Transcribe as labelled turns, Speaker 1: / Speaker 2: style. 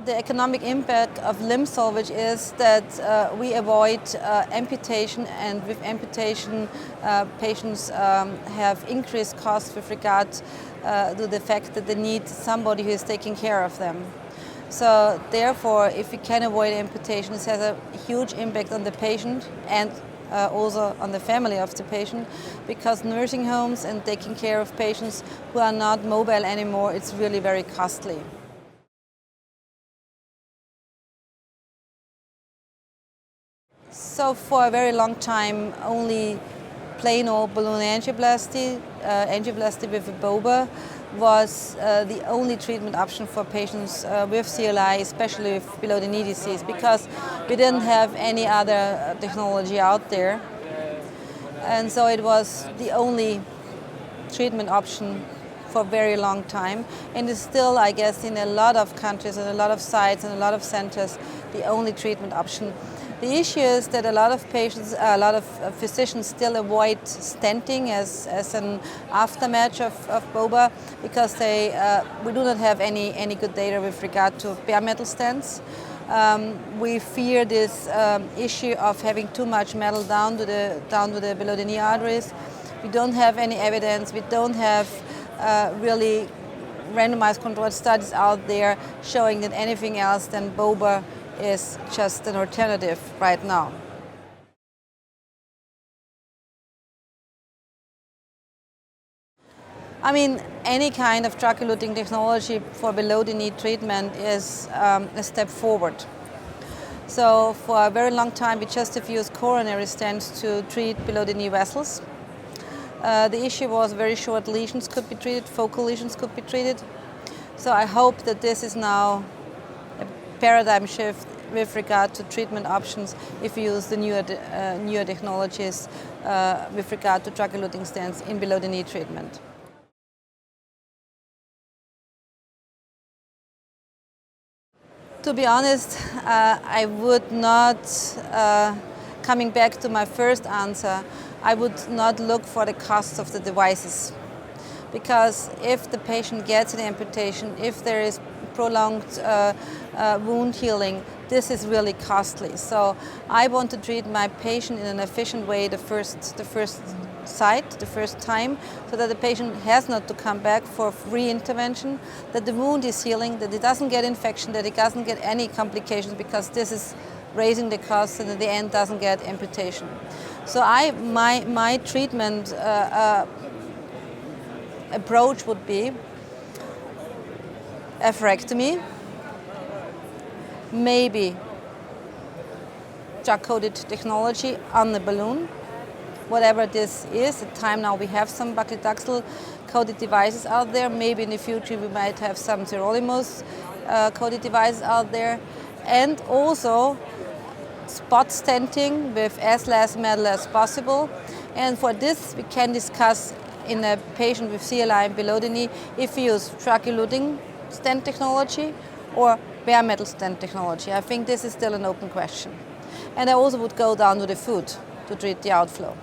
Speaker 1: The economic impact of limb salvage is that we avoid amputation, and with amputation patients have increased costs with regard to the fact that they need somebody who is taking care of them. So therefore, if we can avoid amputation, this has a huge impact on the patient and also on the family of the patient, because nursing homes and taking care of patients who are not mobile anymore, it's really very costly. So for a very long time, only plain old balloon angioplasty, angioplasty with a BOBA, was the only treatment option for patients with CLI, especially with below-the-knee disease, because we didn't have any other technology out there. And so it was the only treatment option for a very long time, and is still, I guess, in a lot of countries and a lot of sites and a lot of centers, the only treatment option. The issue is that a lot of patients, a lot of physicians still avoid stenting as an aftermatch of BOBA, because we do not have any good data with regard to bare metal stents. We fear this issue of having too much metal down to the below the knee arteries. We don't have any evidence. We don't have really randomized controlled studies out there showing that anything else than BOBA is just an alternative right now. I mean, any kind of drug-eluting technology for below-the-knee treatment is a step forward. So for a very long time, we just have used coronary stents to treat below-the-knee vessels. The issue was very short lesions could be treated, focal lesions could be treated. So I hope that this is now a paradigm shift with regard to treatment options if we use the newer technologies with regard to drug-eluting stents in below-the-knee treatment. To be honest, I would not, coming back to my first answer, I would not look for the cost of the devices. Because if the patient gets an amputation, if there is prolonged wound healing, this is really costly. So I want to treat my patient in an efficient way the first time, so that the patient has not to come back for re-intervention, that the wound is healing, that it doesn't get infection, that it doesn't get any complications, because this is raising the cost and at the end doesn't get amputation. So my treatment approach would be atherectomy, maybe drug-coated technology on the balloon, whatever this is. At the time now we have some paclitaxel coated devices out there. Maybe in the future we might have some sirolimus coated devices out there. And also spot stenting with as less metal as possible. And for this we can discuss in a patient with CLI and below the knee if we use drug-eluting stent technology or bare metal stent technology. I think this is still an open question. And I also would go down to the foot to treat the outflow.